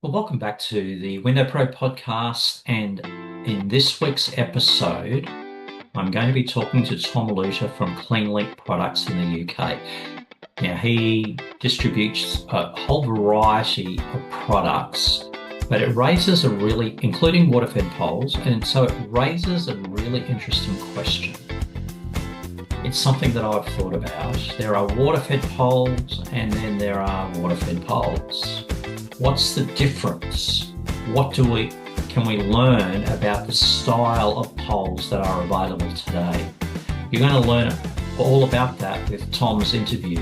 Well, welcome back to the Window Pro podcast. And in this week's episode, I'm going to be talking to Tom Luter from CleanLynk products in the UK. Now, he distributes a whole variety of products, but it raises including water-fed poles, and so it raises a really interesting question. It's something that I've thought about. There are water-fed poles, and then there are water-fed poles. What's the difference? Can we learn about the style of poles that are available today? You're going to learn all about that with Tom's interview,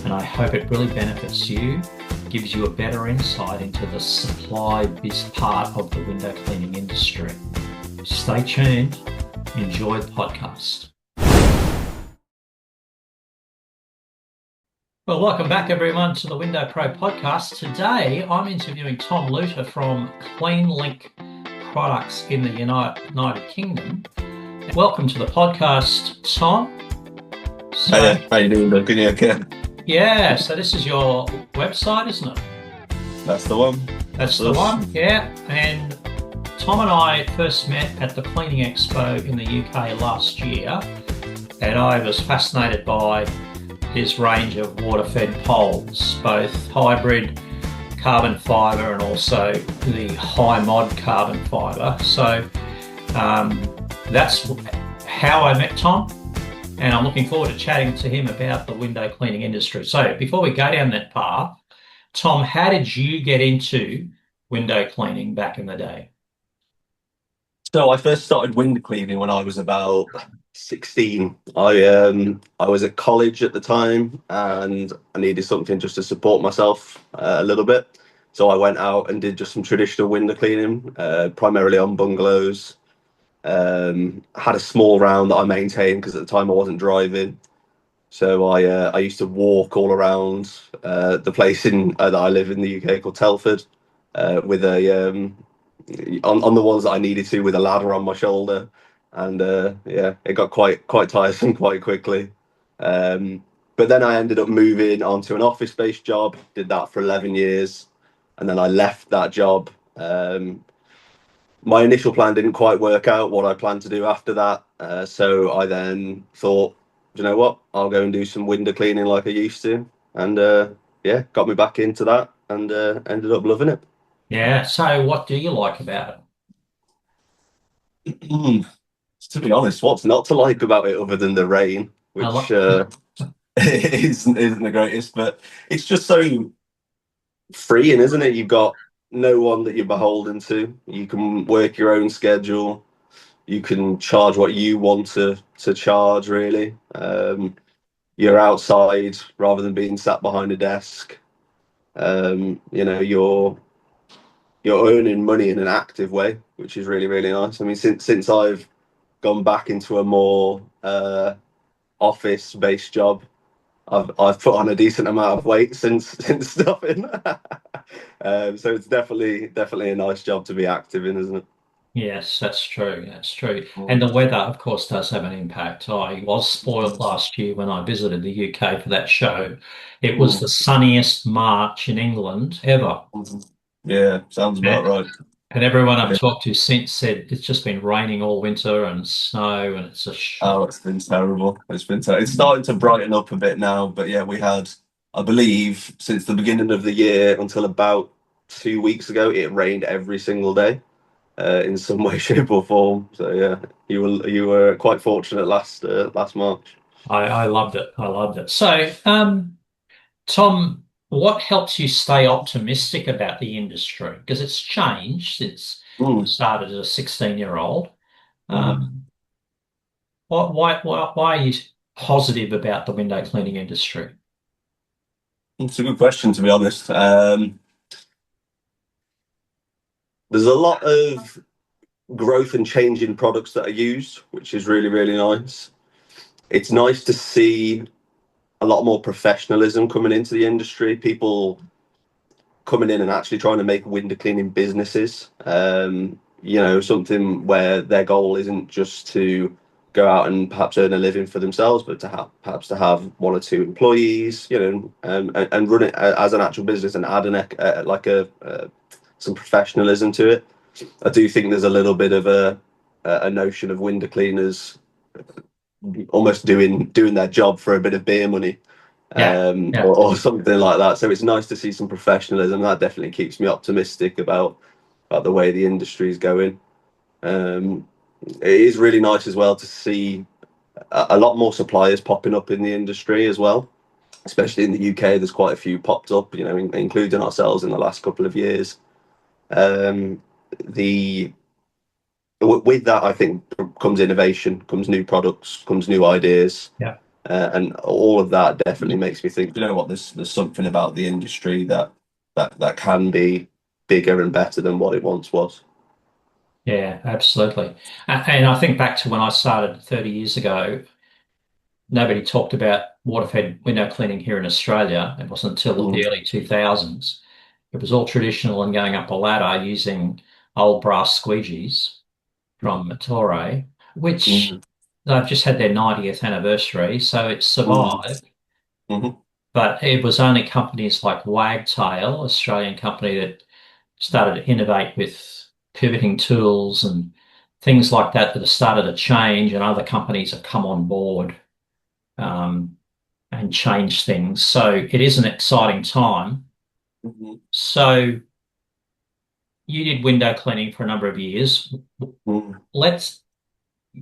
and I hope it really benefits you, gives you a better insight into the supply part of the window cleaning industry. Stay tuned. Enjoy the podcast. Well, welcome back everyone to the Window Pro podcast. Today, I'm interviewing Tom Luter from CleanLynk products in the United Kingdom. Welcome to the podcast, Tom. How you doing, Doug? Can you okay? Yeah, so this is your website, isn't it? That's the one. That's the one, yeah. And Tom and I first met at the Cleaning Expo in the UK last year, and I was fascinated by his range of water-fed poles, both hybrid carbon fibre and also the high mod carbon fibre. So that's how I met Tom, and I'm looking forward to chatting to him about the window cleaning industry. So before we go down that path, Tom, how did you get into window cleaning back in the day? So I first started window cleaning when I was about 16. I was at college at the time, and I needed something just to support myself a little bit. So I went out and did just some traditional window cleaning, primarily on bungalows. Had a small round that I maintained because at the time I wasn't driving. So I used to walk all around the place that I live in the UK called Telford, with a on the ones that I needed to, with a ladder on my shoulder, and it got quite tiresome quite quickly. But then I ended up moving onto an office-based job. Did that for 11 years, and then I left that job. My initial plan didn't quite work out what I planned to do after that, so I then thought, you know what, I'll go and do some window cleaning like I used to, and got me back into that, and ended up loving it. Yeah, so what do you like about To be honest, what's not to like about it other than the rain, it? which isn't the greatest, but it's just so freeing, isn't it? You've got no one that you're beholden to. You can work your own schedule. You can charge what you want to charge, really. You're outside rather than being sat behind a desk. You're earning money in an active way, which is really, really nice. I mean, since I've gone back into a more office-based job, I've put on a decent amount of weight since stopping. So it's definitely a nice job to be active in, isn't it? Yes, that's true. That's true. And the weather, of course, does have an impact. I was spoiled last year when I visited the UK for that show. It was the Mm. sunniest March in England ever. Yeah, sounds about And right. and everyone I've Yeah. talked to since said it's just been raining all winter and snow, and it's a Oh, shock. it's been terrible. It's starting to brighten up a bit now, but yeah, we had, I believe, since the beginning of the year until about 2 weeks ago, it rained every single day, in some way, shape, or form. So yeah, you were quite fortunate last March. I loved it. I loved it. So, Tom, what helps you stay optimistic about the industry? Because it's changed since you Mm, started as a 16-year-old. mhm. Um, why are you positive about the window cleaning industry? It's a good question, to be honest. There's a lot of growth and change in products that are used, which is really, really nice. It's nice to see a lot more professionalism coming into the industry. People coming in and actually trying to make window cleaning businesses. Something where their goal isn't just to go out and perhaps earn a living for themselves, but perhaps to have one or two employees, and run it as an actual business, and add like a some professionalism to it. I do think there's a little bit of a notion of window cleaners almost doing their job for a bit of beer money, Yeah. Yeah. or something like that. So it's nice to see some professionalism. That definitely keeps me optimistic about the way the industry is going. Um, it is really nice as well to see a lot more suppliers popping up in the industry as well, especially in the UK. There's quite a few popped up, including ourselves in the last couple of years. Um, the with that, I think comes innovation, comes new products, comes new ideas, Yeah. and all of that definitely makes me think. You know what? There's something about the industry that can be bigger and better than what it once was. Yeah, absolutely. And I think back to when I started 30 years ago, nobody talked about water-fed window cleaning here in Australia. It wasn't until Mm, the early 2000s. It was all traditional and going up a ladder using old brass squeegees from Torre, which mm, they've just had their 90th anniversary, so it mm, survived. mhm, But it was only companies like Wagtail, Australian company, that started to innovate with pivoting tools and things like that that have started to change, and other companies have come on board um, and changed things. So it is an exciting time. mhm, So you did window cleaning for a number of years. mm, Let's,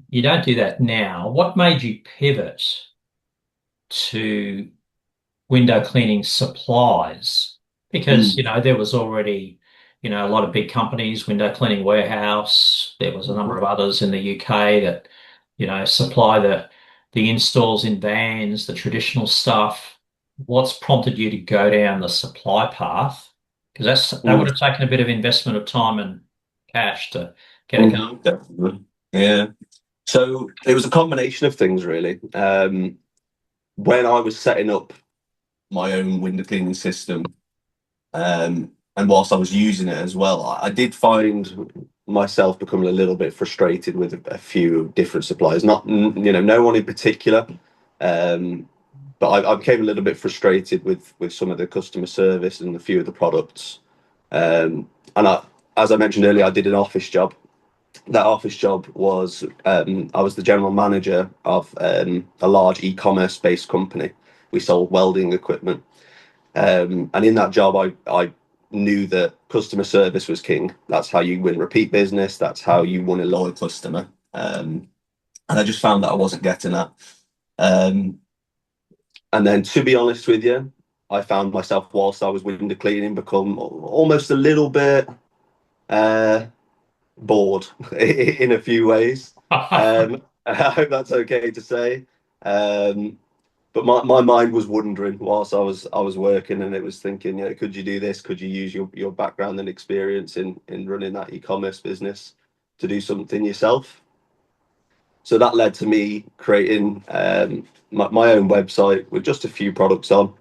you don't do that now. What made you pivot to window cleaning supplies? Because, mm, there was already, a lot of big companies, Window Cleaning Warehouse. There was a number mhm, of others in the UK that, supply the installs in vans, the traditional stuff. What's prompted you to go down the supply path? Because that would mm, have taken a bit of investment of time and cash to get it going. definitely. Yeah. So it was a combination of things, really. When I was setting up my own window cleaning system, and whilst I was using it as well, I did find myself becoming a little bit frustrated with a few different suppliers. Not, no one in particular, um, but I became a little bit frustrated with some of the customer service and a few of the products. And as I mentioned earlier, I did an office job. That office job was I was the general manager of a large e-commerce based company. We sold welding equipment, and in that job, I knew that customer service was king. That's how you win repeat business. That's how you win a loyal customer. And I just found that I wasn't getting that. Um, and then, to be honest with you, I found myself whilst I was window cleaning become almost a little bit uh, bored in a few ways. I hope that's okay to say. Um, but my mind was wondering whilst I was working, and it was thinking, could you do this? Could you use your background and experience in running that e-commerce business to do something yourself? So that led to me creating my own website with just a few products on,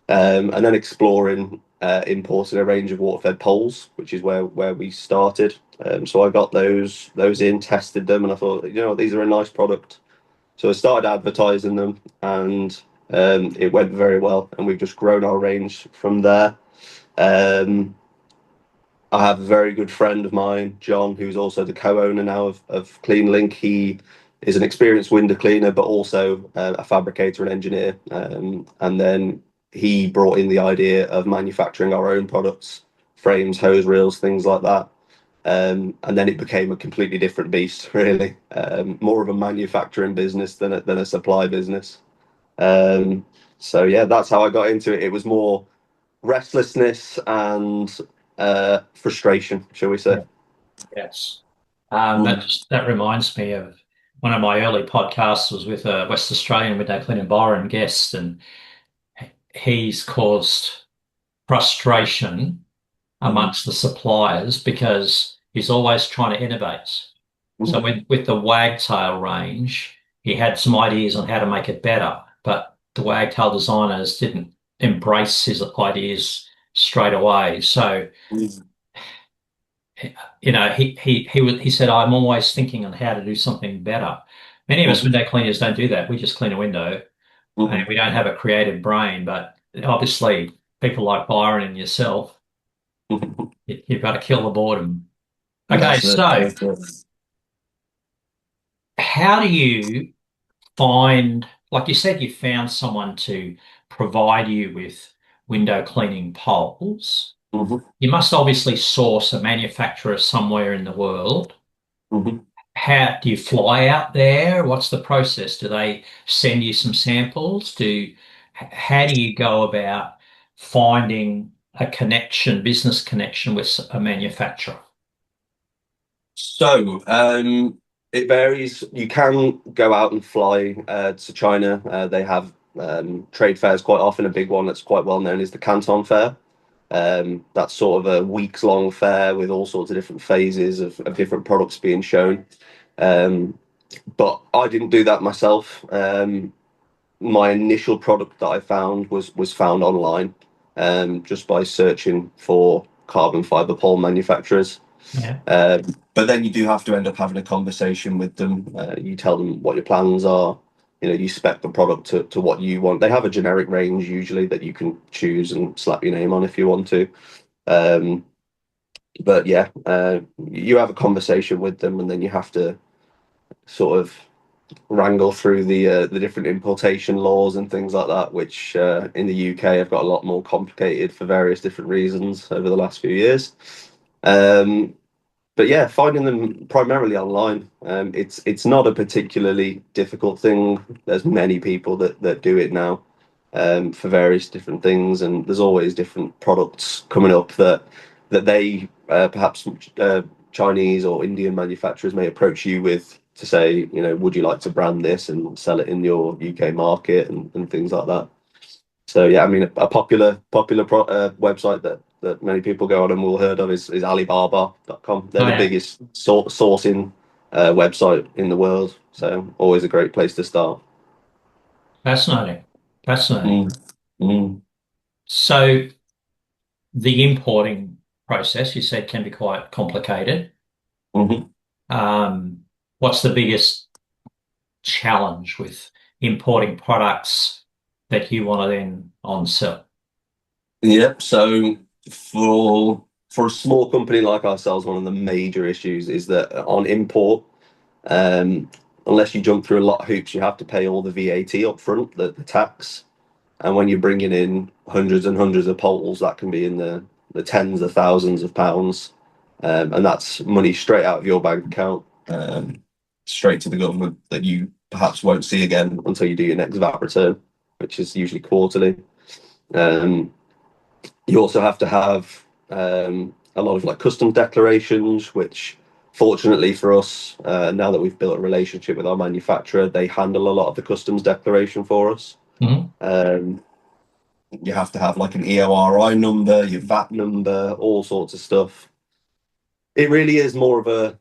and then exploring importing a range of water-fed poles, which is where we started. So I got those in, tested them, and I thought, these are a nice product. So I started advertising them, and it went very well, and we've just grown our range from there. Um, I have a very good friend of mine, John, who's also the co-owner now of CleanLynk. He is an experienced window cleaner, but also a fabricator and engineer. And then he brought in the idea of manufacturing our own products, frames, hose reels, things like that. And then it became a completely different beast, really. More of a manufacturing business than a supply business. Um, so yeah, that's how I got into it. It was more restlessness and frustration, shall we say? Yeah. Yes. That Mm, just, that reminds me of one of my early podcasts was with a West Australian window cleaner Byron guest, and he's caused frustration mm, amongst the suppliers because he's always trying to innovate. So mm, with the Wagtail range, he had some ideas on how to make it better, but the Wagtail designers didn't embrace his ideas straight away. So, mm, he said, I'm always thinking on how to do something better. Many of us mm, window cleaners don't do that. We just clean a window and mm, we don't have a creative brain, but obviously people like Byron and yourself, mm. You've got to kill the boredom. Okay, That's it. so That's it. how do you find, like you said, you found someone to provide you with window cleaning poles. Mhm, You must obviously source a manufacturer somewhere in the world. mhm. How do you fly out there? What's the process? Do they send you some samples? How do you go about finding a connection, business connection with a manufacturer? So it varies. You can go out and fly to China. They have trade fairs quite often. A big one that's quite well known is the Canton Fair. That's sort of a weeks long fair with all sorts of different phases of different products being shown. Um, but I didn't do that myself. My initial product that I found was found online, just by searching for carbon fiber pole manufacturers. Yeah. Um, but then you do have to end up having a conversation with them. You tell them what your plans are. You spec the product to what you want. They have a generic range usually that you can choose and slap your name on if you want to. Um, but yeah, you have a conversation with them, and then you have to sort of wrangle through the different importation laws and things like that, which in the UK have got a lot more complicated for various different reasons over the last few years. Um, but yeah, finding them primarily online. It's not a particularly difficult thing. There's many people that do it now, for various different things, and there's always different products coming up that they perhaps Chinese or Indian manufacturers may approach you with to say, would you like to brand this and sell it in your UK market and things like that. So yeah, I mean, a popular website that many people go on and will heard of is Alibaba.com. They're Oh the yeah. biggest sourcing website in the world. So always a great place to start. Fascinating. Fascinating. Mm, mm, So the importing process, you said, can be quite complicated. mhm. Um, what's the biggest challenge with importing products that you want to then on sell? Yep. So for a small company like ourselves, one of the major issues is that on import, um, unless you jump through a lot of hoops, you have to pay all the VAT up front, the tax. And when you're bringing in hundreds and hundreds of poles, that can be in the tens of thousands of pounds. And that's money straight out of your bank account, straight to the government that you perhaps won't see again until you do your next VAT return, which is usually quarterly. Um, you also have to have a lot of like customs declarations, which fortunately for us, now that we've built a relationship with our manufacturer, they handle a lot of the customs declaration for us. Mhm. Um, you have to have like an EORI number, your VAT number, all sorts of stuff. It really is more of a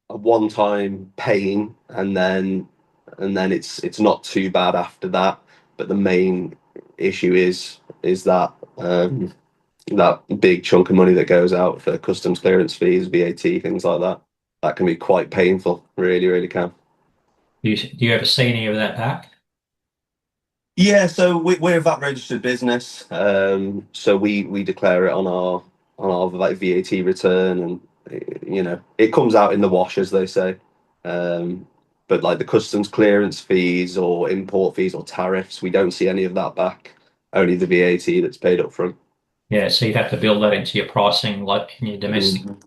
one-time pain, and then it's not too bad after that. But the main issue is that big chunk of money that goes out for customs clearance fees, VAT, things like that. That can be quite painful, really, really can. Do you ever see any of that back? Yeah, so we're a VAT registered business, so we declare it on our like VAT return, and it comes out in the wash, as they say. Um, but like the customs clearance fees or import fees or tariffs, we don't see any of that back. Only the VAT that's paid up front. Yeah, so you'd have to build that into your pricing, like in your domestic Mhm,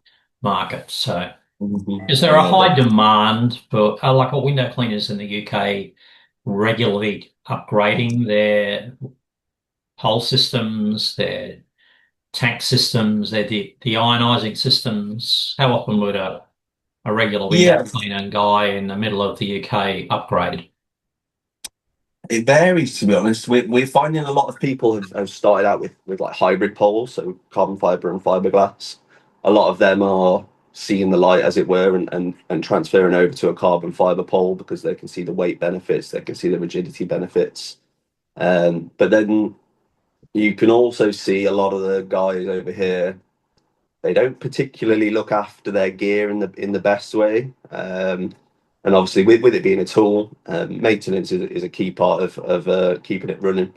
market. So, mhm. is there a Yeah, high demand for, like, a window cleaners in the UK regularly upgrading their hull systems, their tank systems, their deionizing systems? How often would a regular window yeah. cleaner guy in the middle of the UK upgrade? It varies, to be honest. We're finding a lot of people have started out with like hybrid poles, so carbon fiber and fiberglass. A lot of them are seeing the light, as it were, and transferring over to a carbon fiber pole because they can see the weight benefits, they can see the rigidity benefits. But then you can also see a lot of the guys over here. They don't particularly look after their gear in the best way. And obviously, with it being a tool, maintenance is a key part of keeping it running.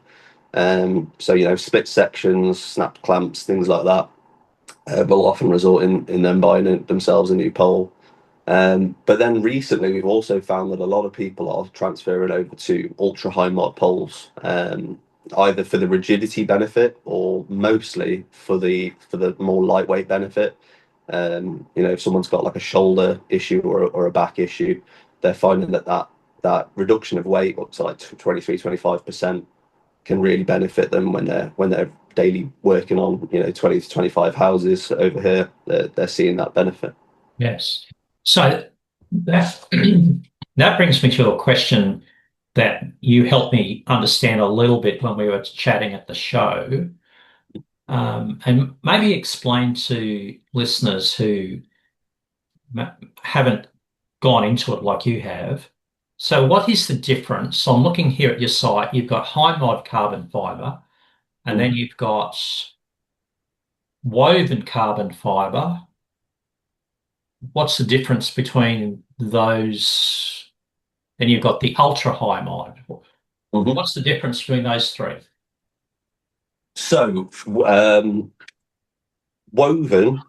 So split sections, snap clamps, things like that. will often result in them buying themselves a new pole. But then recently, we've also found that a lot of people are transferring over to ultra high mod poles, either for the rigidity benefit or mostly for the more lightweight benefit. If someone's got like a shoulder issue or a back issue, they're finding that reduction of weight up to like 23-25% can really benefit them when they're daily working on 20 to 25 houses over here. They're seeing that benefit. Yes. So that that brings me to a question that you helped me understand a little bit when we were chatting at the show, and maybe explain to listeners who haven't gone into it like you have. So, what is the difference? So I'm looking here at your site. You've got high mod carbon fiber, and then Mm. you've got woven carbon fiber. What's the difference between those? Then you've got the ultra high mod. Mhm. What's the difference between those three? So, woven,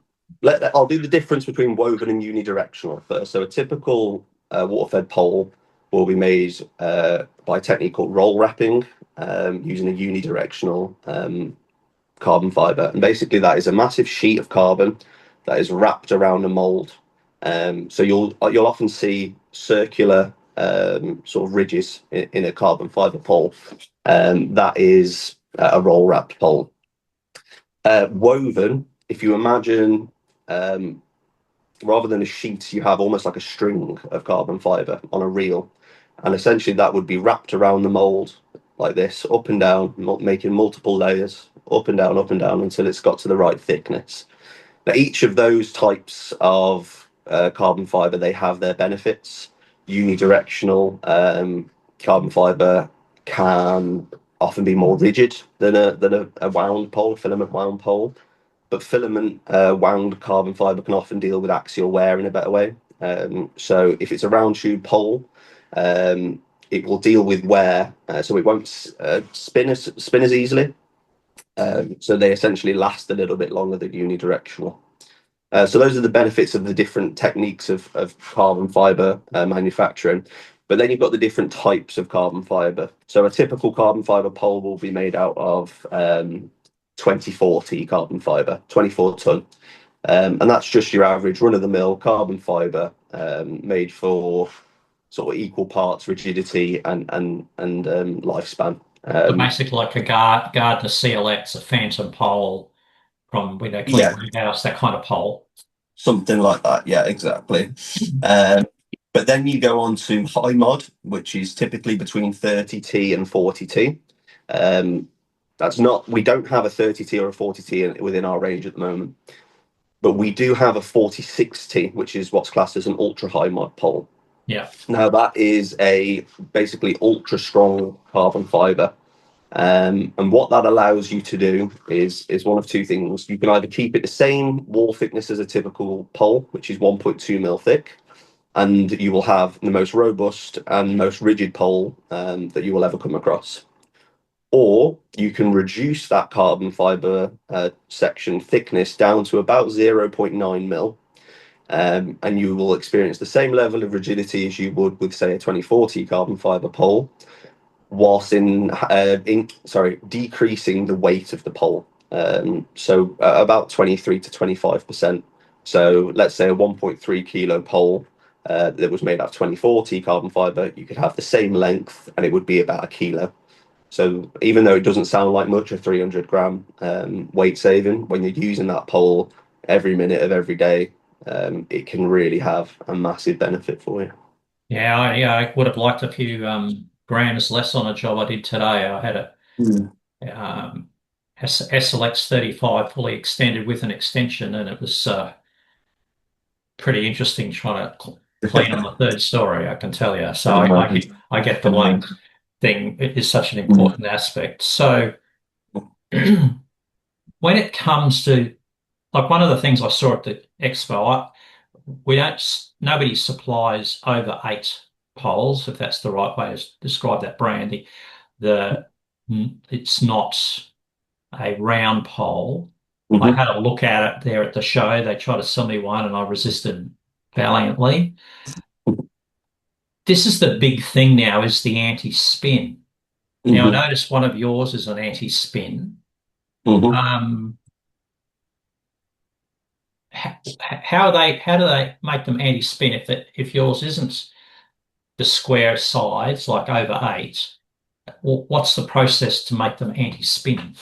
I'll do the difference between woven and unidirectional first. So, a typical water-fed pole will be made by a technique called roll wrapping, using a unidirectional carbon fiber. And basically, that is a massive sheet of carbon that is wrapped around a mold. So you'll often see circular sort of ridges in a carbon fiber pole. That is a roll wrapped pole. Woven, if you imagine, um, rather than a sheet, you have almost like a string of carbon fiber on a reel, and essentially that would be wrapped around the mold like this, up and down, making multiple layers, up and down until it's got to the right thickness. Now, each of those types of carbon fiber, they have their benefits. Unidirectional carbon fiber can often be more rigid than a wound pole, filament wound pole. But filament wound carbon fiber can often deal with axial wear in a better way. So if it's a round tube pole, it will deal with wear, so it won't spin as easily. So they essentially last a little bit longer than unidirectional. So those are the benefits of the different techniques of carbon fiber manufacturing. But then you've got the different types of carbon fiber. So a typical carbon fiber pole will be made out of 2040 carbon fiber, 24 ton. And that's just your average run of the mill carbon fiber, made for sort of equal parts rigidity and lifespan. So basically, like a Gardner CLX, a phantom pole from with a Yeah, clean house, that kind of pole. something like that. Yeah, exactly. Um, but then you go on to high mod, which is typically between 30T and 40T. Um, that's not, we don't have a 30T or a 40T within our range at the moment, but we do have a 46T, which is what's classed as an ultra high mod pole. Yeah. Now that is a basically ultra strong carbon fiber. And what that allows you to do is one of two things. You can either keep it the same wall thickness as a typical pole, which is 1.2 mil thick, and you will have the most robust and most rigid pole that you will ever come across. Or you can reduce that carbon fiber section thickness down to about 0.9 mil, and you will experience the same level of rigidity as you would with, say, a 2040 carbon fiber pole, whilst decreasing the weight of the pole. So about 23 to 25%. So let's say a 1.3 kilo pole that was made out of 2040 carbon fiber, you could have the same length and it would be about a kilo. So even though it doesn't sound like much, a 300 gram weight saving, when you're using that pole every minute of every day, it can really have a massive benefit for you. Yeah, I would have liked a few grams less on a job I did today. I had a Mm. SLX 35 fully extended with an extension, and it was pretty interesting trying to clean on the third story, I can tell you. So I get the length thing. It is such an important aspect. So when it comes to like one of the things I saw at the expo, we don't, nobody supplies over 8 poles, if that's the right way to describe that brand. The it's not a round pole. I Hmm. had a look at it there at the show. They tried to sell me one and I resisted valiantly. This is the big thing now is the anti-spin. Now, I Hmm. noticed one of yours is an anti-spin. Hmm. Um, how do they make them anti-spin if yours isn't the square sides like over eight? What's the process to make them anti-spin?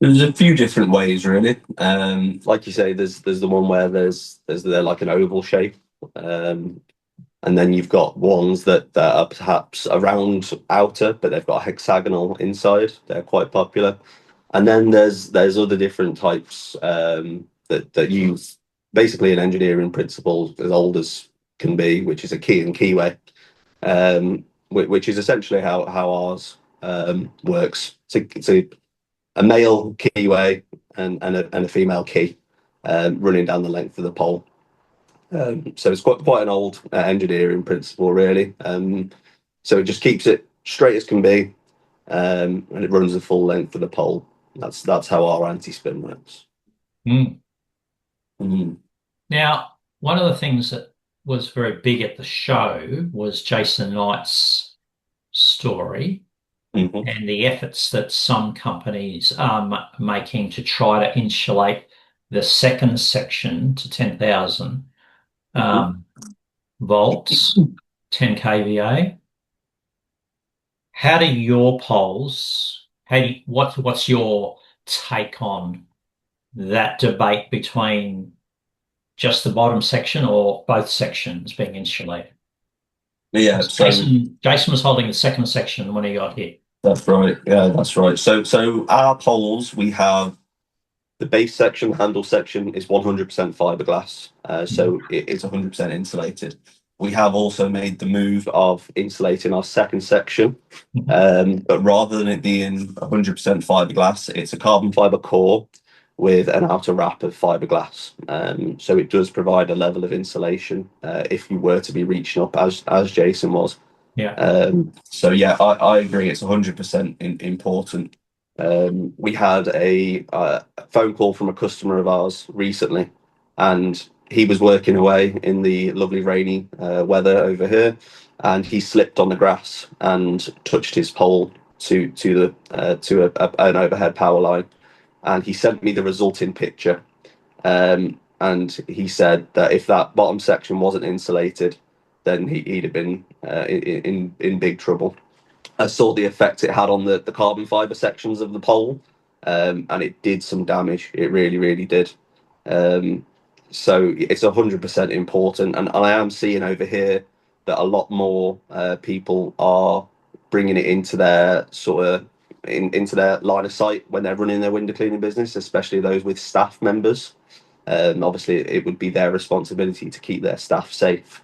There's a few different ways, really. Like you say, there's the one where there's they're like an oval shape, um, and then you've got ones that are perhaps a round outer, but they've got a hexagonal inside. They're quite popular. And then there's other different types that use basically an engineering principle as old as can be, which is a key and keyway, which is essentially how ours works. It's a male keyway and a female key running down the length of the pole. So it's quite an old engineering principle, really. So it just keeps it straight as can be, and it runs the full length of the pole. That's how our anti-spin works. Mm. Mm-hmm. Now, one of the things that was very big at the show was Jason Knight's story Mm-hmm. and the efforts that some companies are making to try to insulate the second section to 10,000 um, volts, 10 kVA. How do your poles, what's your take on that debate between just the bottom section or both sections being insulated? Yeah, so Jason was holding the second section when he got hit. that's right. Yeah, that's right. So our poles, we have the base section, handle section is 100% fiberglass, Mhm. so it's 100% insulated. We have also made the move of insulating our second section, Mhm. but rather than it being 100% fiberglass, it's a carbon fiber core with an outer wrap of fiberglass. So it does provide a level of insulation if you were to be reaching up as Jason was. Yeah, So yeah, I agree. It's 100% important. We had a phone call from a customer of ours recently, and he was working away in the lovely rainy weather over here, and he slipped on the grass and touched his pole to an overhead power line, and he sent me the resulting picture. And he said that if that bottom section wasn't insulated, then he'd have been in big trouble. I saw the effect it had on the carbon fiber sections of the pole, and it did some damage. It really, really did. Um, so it's 100% important, and I am seeing over here that a lot more people are bringing it into their into their line of sight when they're running their window cleaning business, especially those with staff members. Obviously, it would be their responsibility to keep their staff safe.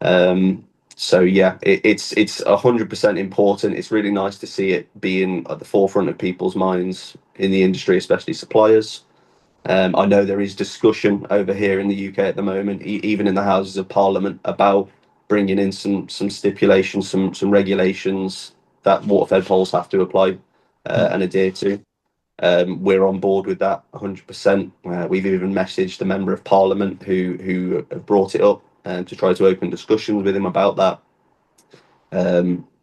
Um, so yeah, it's 100% important. It's really nice to see it being at the forefront of people's minds in the industry, especially suppliers. I know there is discussion over here in the UK at the moment, even in the Houses of Parliament, about bringing in some stipulations, some regulations that water-fed poles have to apply and adhere to. We're on board with that 100%. We've even messaged the member of parliament who have brought it up to try to open discussions with him about that.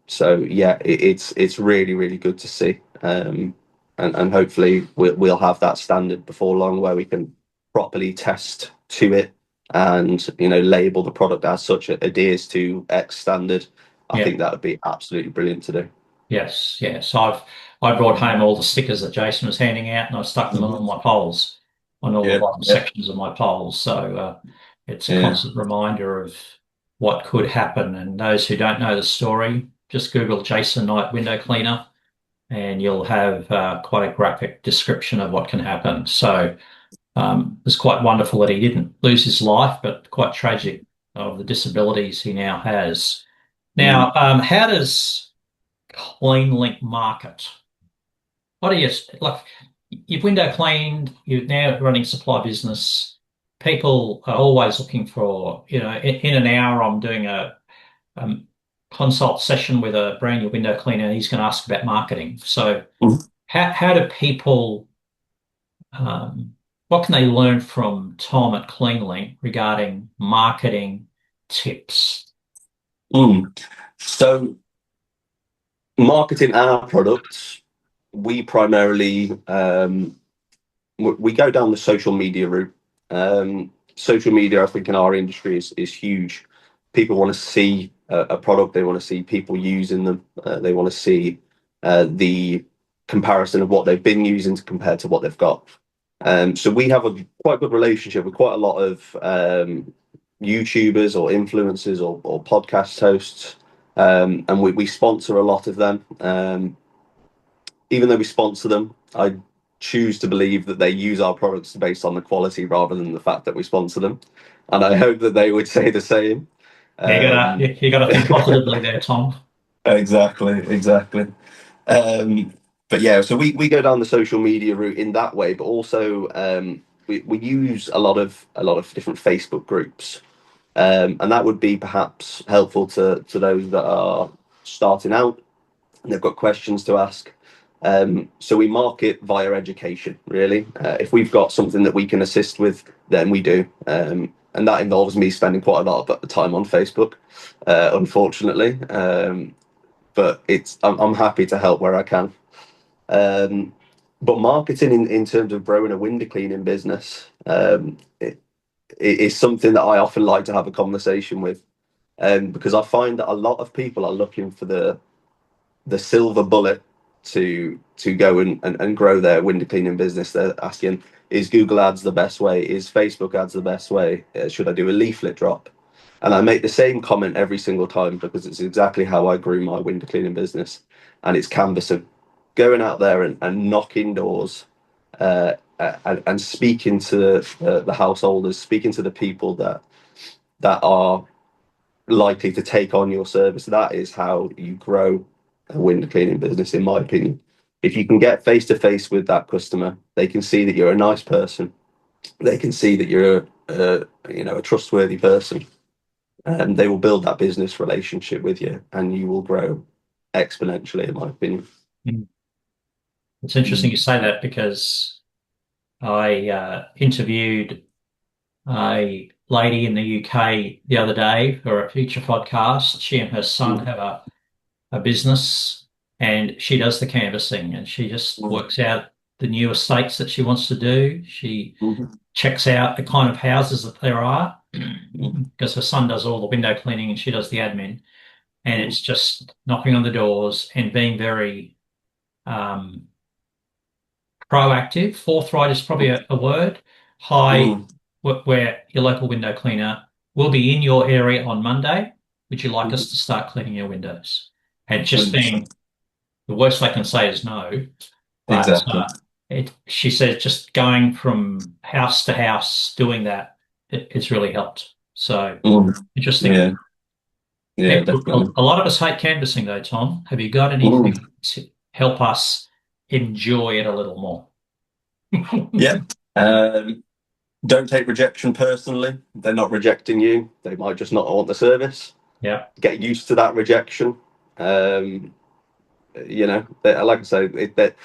So yeah, it's really really good to see, and hopefully we'll have that standard before long where we can properly test to it and label the product as such it adheres to X standard. I yeah, think that would be absolutely brilliant to do. yes, yes. I brought home all the stickers that Jason was handing out, and I stuck them on all Mhm. my poles, on all the Yeah, bottom yeah, sections of my poles. So it's a yeah. constant reminder of what could happen. And those who don't know the story, just Google Jason Knight window cleaner, and you'll have quite a graphic description of what can happen. So it's quite wonderful that he didn't lose his life, but quite tragic of the disabilities he now has. Now, Mm. how does CleanLynk market? What are you like? You've window cleaned. You're now running supply business. People are always looking for, in an hour, I'm doing a um, consult session with a brand new window cleaner, and he's going to ask about marketing. So, Mm. how do people what can they learn from Tom at CleanLynk regarding marketing tips? Mm. So marketing our products, we primarily we go down the social media route. Social media, I think, in our industry is huge. People want to see a product. They want to see people using them. They want to see the comparison of what they've been using compared to what they've got. So we have a quite good relationship with quite a lot of YouTubers or influencers or podcast hosts, and we sponsor a lot of them. Even though we sponsor them, I choose to believe that they use our products based on the quality rather than the fact that we sponsor them. And I hope that they would say the same. Yeah, Um, you gotta think positively there, Tom. exactly. Um, but yeah, so we go down the social media route in that way, but also we use a lot of different Facebook groups, and that would be perhaps helpful to those that are starting out and they've got questions to ask. So we market via education, really. If we've got something that we can assist with, then we do. And that involves me spending quite a lot of time on Facebook, unfortunately. But I'm happy to help where I can. Um, but marketing in terms of growing a window cleaning business, it is something that I often like to have a conversation with, because I find that a lot of people are looking for the silver bullet to go and grow their window cleaning business. They're asking, is Google Ads the best way? Is Facebook ads the best way? Should I do a leaflet drop? And I make the same comment every single time because it's exactly how I grew my window cleaning business. And it's canvas of going out there and knocking doors, and speaking to the householders, speaking to the people that are likely to take on your service. That is how you grow a window cleaning business, in my opinion. If you can get face to face with that customer, they can see that you're a nice person. They can see that you're a trustworthy person, and they will build that business relationship with you, and you will grow exponentially, in my opinion. Mm. It's interesting you Mm. say that because I interviewed a lady in the UK the other day for a future podcast. She and her son Mm. have a business and she does the canvassing and she just Mm. works out the new estates that she wants to do. She Mm. checks out the kind of houses that there are Mm. because her son does all the window cleaning and she does the admin. And Mm. it's just knocking on the doors and being very um, proactive. Forthright is probably a word. Hi, Mm. where your local window cleaner will be in your area on Monday. Would you like us Mm. to start cleaning your windows? And just being 100%. the worst they can say is no. But Exactly. she said just going from house to house doing that, it's really helped. So Mm. interesting. Yeah, yeah, Hey, definitely. a lot of us hate canvassing though, Tom. Have you got Mm. anything to help us enjoy it a little more? Yeah. Um, don't take rejection personally. They're not rejecting you. They might just not want the service. Yeah, Get used to that rejection. Um, like I say,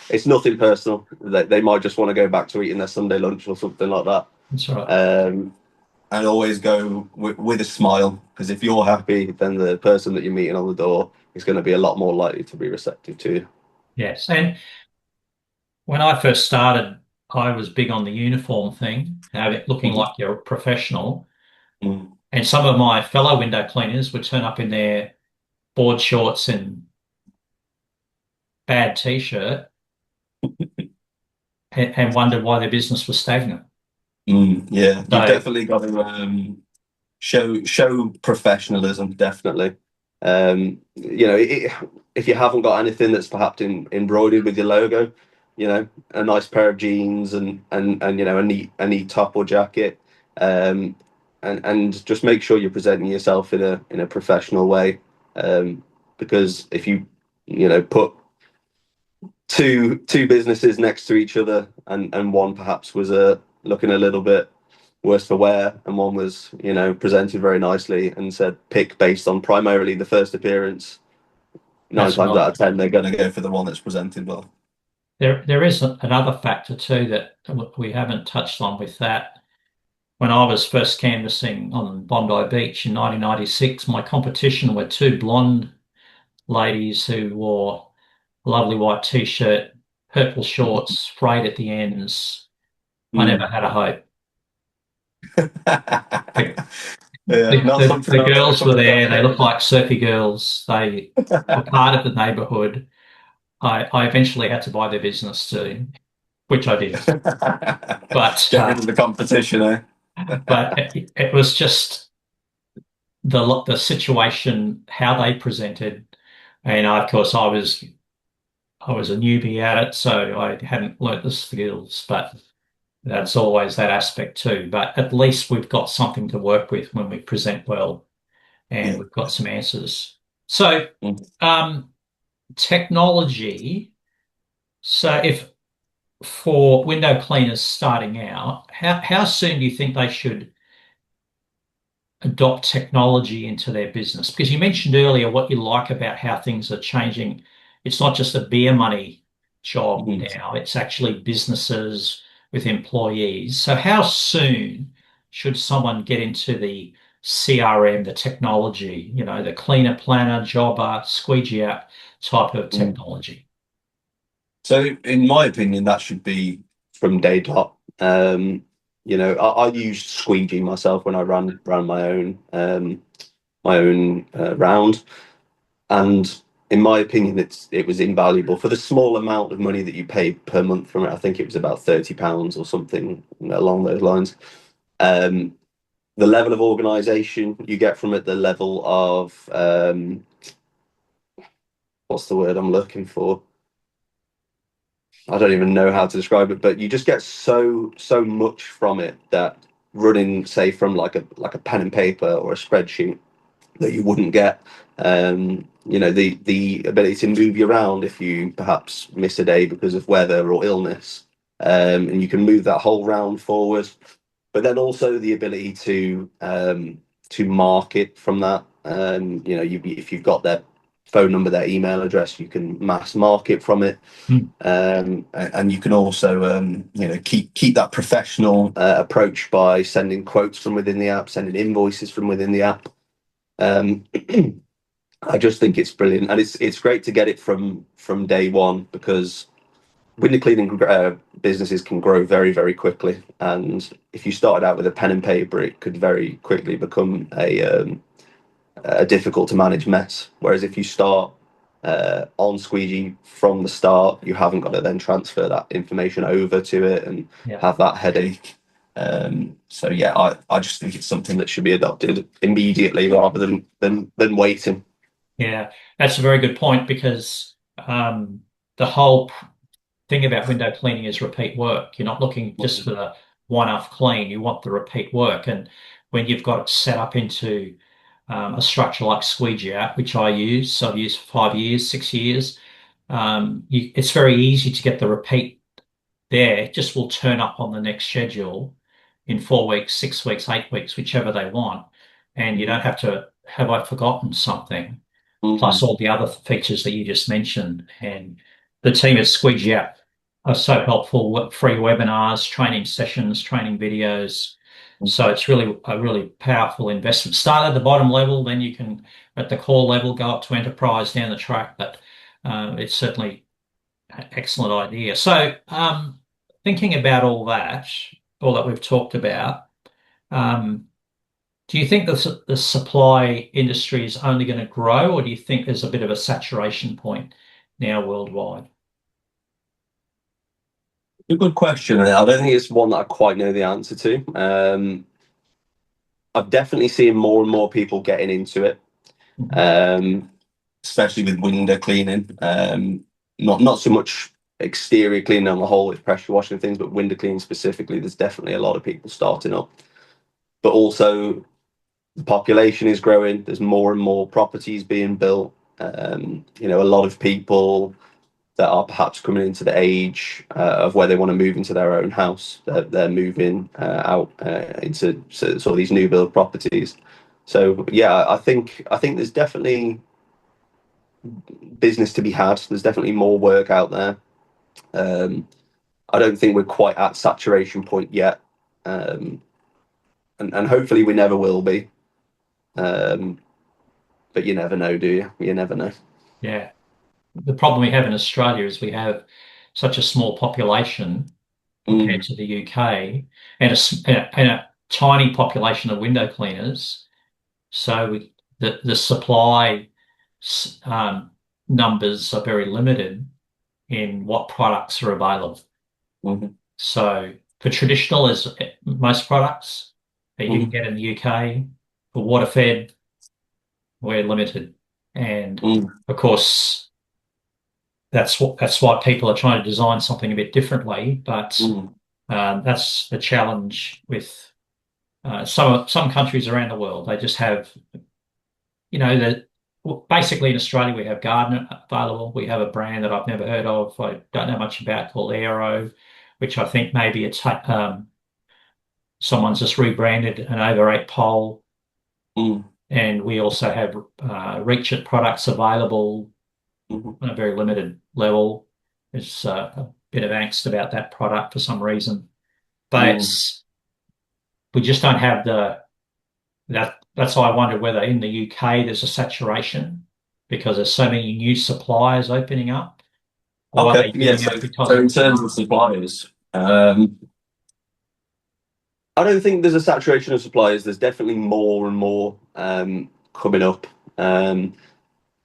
it's nothing personal. They might just want to go back to eating their Sunday lunch or something like that. that's right. Um, and always go with a smile, because if you're happy, then the person that you're meeting on the door is going to be a lot more likely to be receptive to you. Yes. And when I first started, I was big on the uniform thing, having looking Mhm. like you're a professional. Mm. And some of my fellow window cleaners would turn up in their board shorts and bad t-shirt and wondered why their business was stagnant. Mm. Yeah, you've So definitely got to show professionalism, definitely. If you haven't got anything that's perhaps embroidered with your logo, a nice pair of jeans and a neat top or jacket, um, and just make sure you're presenting yourself in a professional way, because if you put two businesses next to each other, and one perhaps was looking a little bit worse for wear, and one was presented very nicely and said pick based on primarily the first appearance, nine that's times right. out of ten they're going to go for the one that's presented well. there is another factor too that we haven't touched on with that. When I was first canvassing on Bondi Beach in 1996, my competition were two blonde ladies who wore a lovely white t-shirt, purple shorts, frayed at the ends. I never Mm. had a hope. The, Yeah, not something the I've girls were ever there. They looked heard. like surfy girls. They were part of the neighbourhood. I eventually had to buy their business too, which I did. But Get rid of the competition, eh? it was just the situation, how they presented, and of course I was a newbie at it, so I hadn't learnt the skills. But that's always that aspect too. But at least we've got something to work with when we present well, and Yeah. we've got some answers. So Mm. um, technology. So if for window cleaners starting out, how soon do you think they should adopt technology into their business? Because you mentioned earlier what you like about how things are changing. It's not just a beer money job Mhm. now, it's actually businesses with employees. So, how soon should someone get into the CRM, the technology, the cleaner, planner, jobber, squeegee out type of Mm. technology? So, in my opinion, that should be from day dot. I used squeegee myself when I ran my own round, and in my opinion, it was invaluable for the small amount of money that you paid per month from it. I think it was about £30 or something along those lines. Um, the level of organisation you get from it, the level of what's the word I'm looking for? I don't even know how to describe it, but you just get so much from it that running, say, from like a pen and paper or a spreadsheet that you wouldn't get. The ability to move you around if you perhaps miss a day because of weather or illness, and you can move that whole round forward. But then also the ability to market from that. If you've got their phone number, their email address, you can mass market from it, Hmm. and you can also keep that professional approach by sending quotes from within the app, sending invoices from within the app. um, I just think it's brilliant, and it's great to get it from day one, because window cleaning businesses can grow very, very quickly. And if you started out with a pen and paper, it could very quickly become a difficult to manage mess. Whereas if you start on squeegee from the start, you haven't got to then transfer that information over to it and Yeah. have that headache. So yeah, I just think it's something that should be adopted immediately rather than waiting. Yeah, that's a very good point because the whole thing about window cleaning is repeat work. You're not looking just for the one-off clean. You want the repeat work. And when you've got it set up into a structure like Squeegee Out, which I use, so I've used for 5 years, 6 years, it's very easy to get the repeat there. It just will turn up on the next schedule in 4 weeks, 6 weeks, 8 weeks, whichever they want. And you don't have to, have I forgotten something? Plus Mhm. all the other features that you just mentioned. And the team at Squeegee App are so helpful. Free webinars, training sessions, training videos. So it's really a really powerful investment. Start at the bottom level, then you can, at the core level, go up to enterprise down the track. But it's certainly an excellent idea. So thinking about all that we've talked about, um, do you think the supply industry is only going to grow, or do you think there's a bit of a saturation point now worldwide? A good question. I don't think it's one that I quite know the answer to. I've definitely seen more and more people getting into it, Mhm. um, especially with window cleaning. Not so much exterior cleaning on the whole, with pressure washing and things, but window cleaning specifically. There's definitely a lot of people starting up. But also, the population is growing. There's more and more properties being built. A lot of people that are perhaps coming into the age of where they want to move into their own house. They're moving out into sort of these new build properties. So yeah, I think there's definitely business to be had. There's definitely more work out there. Um, I don't think we're quite at saturation point yet, um, and hopefully we never will be. Um, but you never know, do you? You never know. Yeah. The problem we have in Australia is we have such a small population compared Mm, to the UK and a tiny population of window cleaners. So the supply numbers are very limited in what products are available. mhm, So for traditional, as most products that you can mhm, get in the UK, for water fed, we're limited. And mm, of course, that's why people are trying to design something a bit differently. But mm. that's the challenge with some countries around the world. They just have, that basically in Australia we have Gardner available. We have a brand that I've never heard of. I don't know much about called Aero, which I think maybe someone's just rebranded an over eight pole. Mm, And we also have Reach It products available mhm, on a very limited level. There's a bit of angst about that product for some reason, but mm. we just don't have that's why I wonder whether in the UK there's a saturation because there's so many new suppliers opening up, or are Okay, they yeah. doing So, it because so of in terms of suppliers, I don't think there's a saturation of suppliers. There's definitely more and more coming up. Um,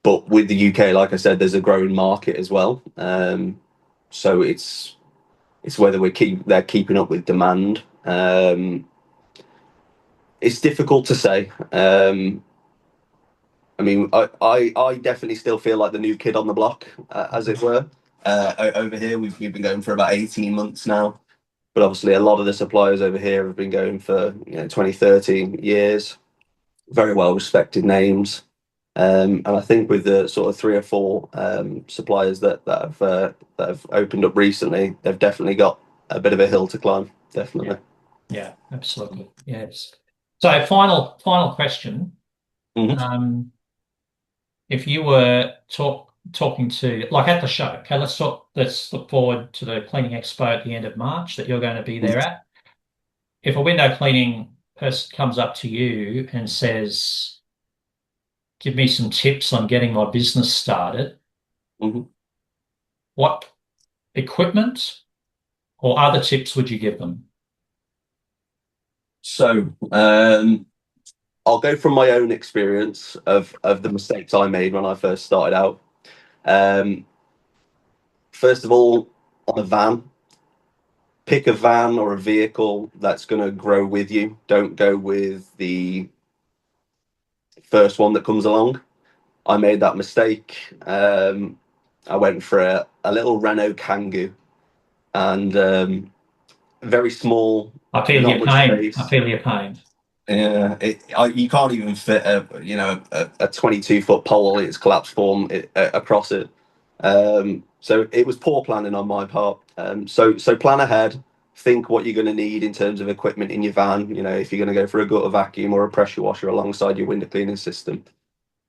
but with the UK, like I said, there's a growing market as well. So it's whether they're keeping up with demand. It's difficult to say. I mean, I definitely still feel like the new kid on the block, as it were. Over here, we've been going for about 18 months now. But obviously, a lot of the suppliers over here have been going for 20, 30 years. Very well respected names. And I think with the sort of three or four suppliers that have opened up recently, they've definitely got a bit of a hill to climb. yeah, Definitely. yeah, absolutely, yes. So final question. Hmm. Um, if you were talking to like at the show, okay, let's look forward to the cleaning expo at the end of March that you're going to be there at. If a window cleaning person comes up to you and says, "Give me some tips on getting my business started," Hmm. what equipment or other tips would you give them? So I'll go from my own experience of the mistakes I made when I first started out. Um, First of all, on a van, pick a van or a vehicle that's going to grow with you. Don't go with the first one that comes along. I made that mistake. I went for a little Renault Kangoo and very small, I feel not your much pain. I space. feel your pain. Yeah, you can't even fit a 22-foot pole in its collapsed form across it. So it was poor planning on my part. So plan ahead. Think what you're going to need in terms of equipment in your van. If you're going to go for a gutter vacuum or a pressure washer alongside your window cleaning system.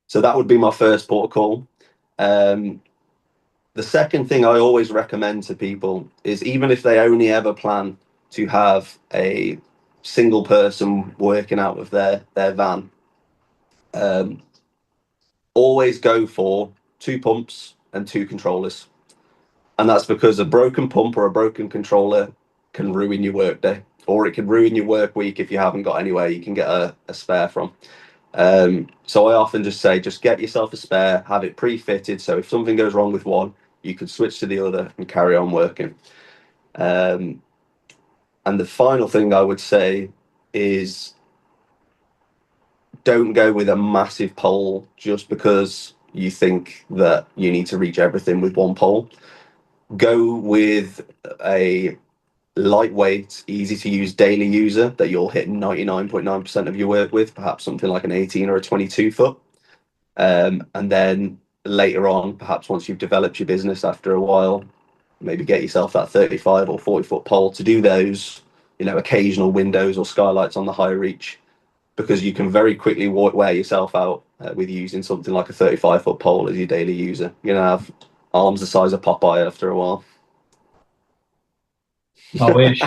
So that would be my first port of call. Um, the second thing I always recommend to people is even if they only ever plan to have a single person working out of their van, um, always go for two pumps and two controllers. And that's because a broken pump or a broken controller can ruin your workday, or it can ruin your work week if you haven't got anywhere you can get a spare from. So I often just say, just get yourself a spare, have it pre-fitted, so if something goes wrong with one, you can switch to the other and carry on working. Um, and the final thing I would say is don't go with a massive pole just because you think that you need to reach everything with one pole. Go with a lightweight, easy to use daily user that you'll hit 99.9% of your work with, perhaps something like an 18 or a 22 foot. And then later on, perhaps once you've developed your business after a while, maybe get yourself that 35 or 40-foot pole to do those, occasional windows or skylights on the high reach, because you can very quickly wear yourself out with using something like a 35-foot pole as your daily user. You're going to have arms the size of Popeye after a while. I wish.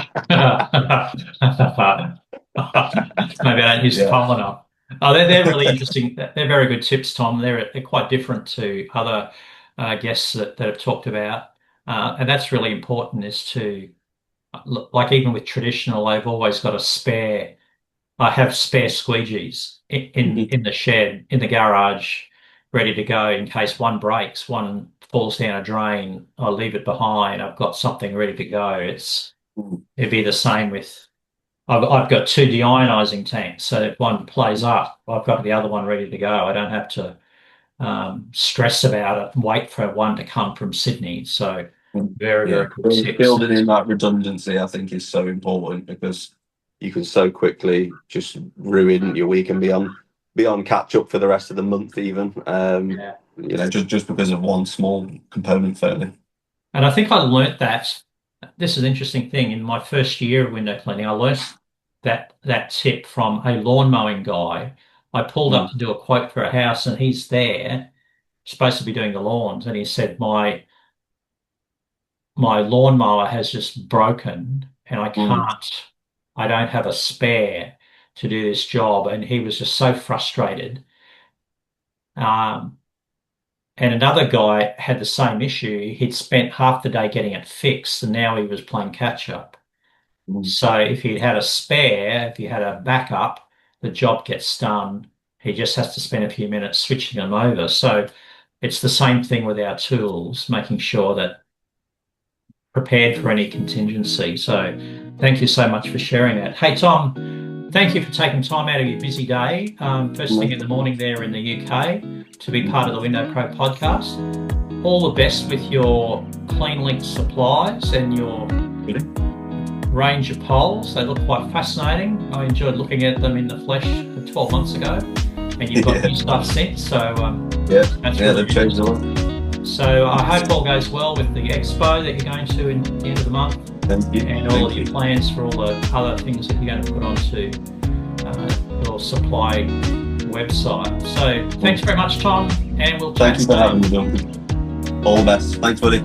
Maybe I don't use Yeah. Tom enough. Oh, they're really interesting. They're very good tips, Tom. They're quite different to other guests that have talked about, and that's really important. Is to like even with traditional, they've always got a spare. I have spare squeegees in the shed, in the garage, ready to go in case one breaks, one falls down a drain. I leave it behind. I've got something ready to go. It'd be the same with. I've got two deionizing tanks, so if one plays up, I've got the other one ready to go. I don't have to stress about it and wait for one to come from Sydney. So very, Yeah, very good tips. building in that redundancy, I think, is so important because you can so quickly just ruin your week and be on catch up for the rest of the month, even. Yeah. Just because of one small component failing. And I think I learnt that. This is an interesting thing. In my first year of window cleaning, I learnt that tip from a lawn mowing guy. I pulled up Mm, to do a quote for a house, and he's there, supposed to be doing the lawns, and he said, my lawnmower has just broken and mm, I don't have a spare to do this job. And he was just so frustrated. Um, and another guy had the same issue. He'd spent half the day getting it fixed and now he was playing catch up. mm. So if he had a spare, if he had a backup, the job gets done. He just has to spend a few minutes switching them over. So it's the same thing with our tools, making sure that prepared for any contingency. So thank you so much for sharing that. Hey, Tom, thank you for taking time out of your busy day, first thing in the morning there in the UK, to be part of the Window Pro podcast. All the best with your CleanLynk supplies and your range of poles. They look quite fascinating. I enjoyed looking at them in the flesh 12 months ago, and you've got new stuff since. So that's really they've changed a lot. So I hope all goes well with the expo that you're going to in the end of the month, Thank you. and all of your plans for all the other things that you're going to put onto your supply website. So thanks very much, Tom, and we'll chat Thank you for soon. having me, Duncan. All the best. Thanks, buddy.